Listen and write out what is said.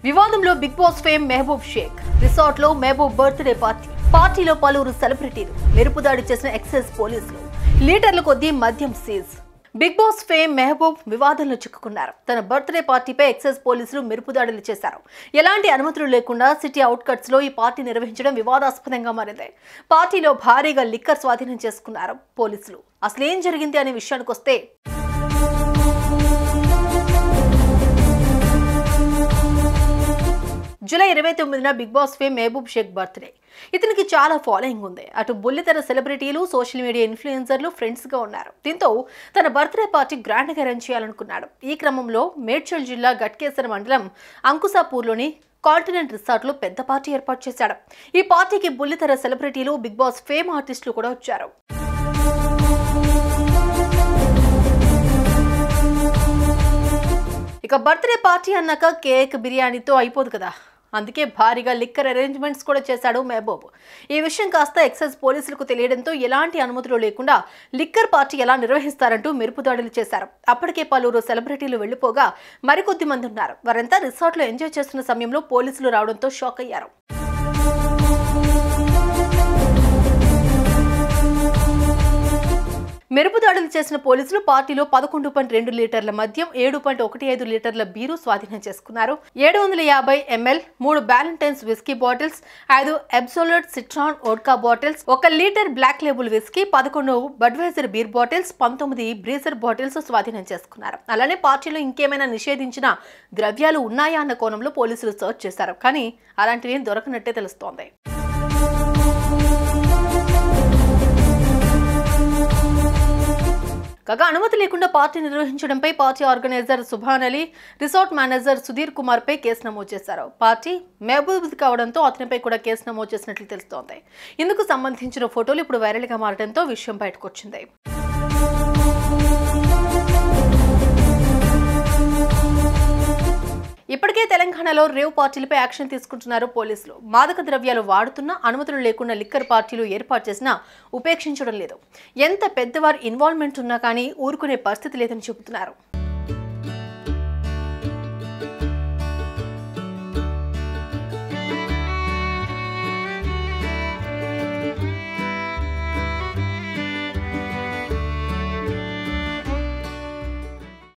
వివాదంలో big boss fame Mehboob Shaikh resort లో Mehaboob birthday పార్టీలో పలువురు సెలబ్రిటీలు మెరుపుదాడి చేసిన ఎక్సైజ్ పోలీసులు లీటర్ల కొద్దీ మద్యం seize. Big boss fame Mehaboob వివాదంలో చిక్కుకున్నారు. తన బర్త్డే పార్టీపై ఎక్సైజ్ పోలీసులు మెరుపుదాడులు చేశారు. ఎలాంటి అనుమతులు లేకుండా సిటీ అవుట్కట్స్ లో ఈ పార్టీ నిర్వహించడం వివాదాస్పదంగా మారింది. పార్టీలో భారీగా లిక్కర్ స్వాధీనం చేసుకున్నారు పోలీసులు. అసలేం జరిగింది అనే విషయానికి వస్తే, జూలై 29న Bigg boss fame Mehboob Shaikh birthday. ఇతనికి చాలా ఫాలోయింగ్ ఉంది. అటు బుల్లితెర సెలబ్రిటీలు, సోషల్ మీడియా ఇన్ఫ్లుయెన్సర్లు ఫ్రెండ్స్ గా ఉన్నారు. దీంతో తన బర్త్డే పార్టీ గ్రాండ్ గా రన్ చేయాలనుకున్నాడు. ఈ క్రమంలో మేడ్చల్ జిల్లా గట్కేసర్ మండలం అంకుసాపూర్లోని కాంటినెంట్ రిసార్ట్ లో పెద్ద పార్టీ ఏర్పాటు చేశాడు. ఈ పార్టీకి బుల్లితెర సెలబ్రిటీలు, బిగ్ బాస్ ఫేమ్ ఆర్టిస్టులు కూడా వచ్చారు. ఇక బర్త్డే పార్టీ అన్నాక కేక్, బిర్యానీతో అయిపోదు కదా, అందుకే భారీగా లిక్కర్ అరేంజ్మెంట్స్ కూడా చేశాడు మెహబూబ్. ఈ విషయం కాస్త ఎక్సైజ్ పోలీసులకు తెలియడంతో ఎలాంటి అనుమతులు లేకుండా లిక్కర్ పార్టీ ఎలా నిర్వహిస్తారంటూ మెరుపుదాడులు చేశారు. అప్పటికే పలువురు సెలబ్రిటీలు వెళ్లిపోగా మరికొద్ది మంది ఉన్నారు. వారంతా రిసార్ట్లో ఎంజాయ్ చేస్తున్న సమయంలో పోలీసులు రావడంతో షాక్ అయ్యారు. మెరుపుదాడులు చేసిన పోలీసులు పార్టీలో 11.2 లీటర్ల మద్యం, 7.15 లీటర్ల బీరు స్వాధీనం చేసుకున్నారు. 750 ml 3 Ballantine's whisky bottles, 5 Absolut Citron vodka bottles, 1 litre Black Label whisky, 11 Budweiser beer bottles, 19 Breezer bottles స్వాధీనం చేసుకున్నారు. అలానే పార్టీలో ఇంకేమైనా నిషేధించిన ద్రవ్యాలు ఉన్నాయా అన్న కోణంలో పోలీసులు సర్చ్ చేశారు. కానీ అలాంటివి దొరకనట్టే తెలుస్తోంది. కాగా అనుమతి లేకుండా పార్టీ నిర్వహించడంపై party organiser Subhan Ali, resort manager Sudheer Kumar పై కేసు నమోదు చేశారు. పార్టీ మెహబూబ్ కావడంతో అతనిపై కూడా కేసు నమోదు చేసినట్లు తెలుస్తోంది. ఇందుకు సంబంధించిన ఫోటోలు ఇప్పుడు వైరల్ గా మారడంతో విషయం బయటకు వచ్చింది. ఇప్పటికే తెలంగాణలో రేవ్ పార్టీలపై యాక్షన్ తీసుకుంటున్నారు పోలీసులు. మాదక ద్రవ్యాలు వాడుతున్నా, అనుమతులు లేకుండా లిక్కర్ పార్టీలు ఏర్పాటు చేసినా ఉపేక్షించడం లేదు. ఎంత పెద్దవారి ఇన్వాల్వ్మెంట్ ఉన్నా కానీ ఊరుకునే పరిస్థితి లేదని చెబుతున్నారు.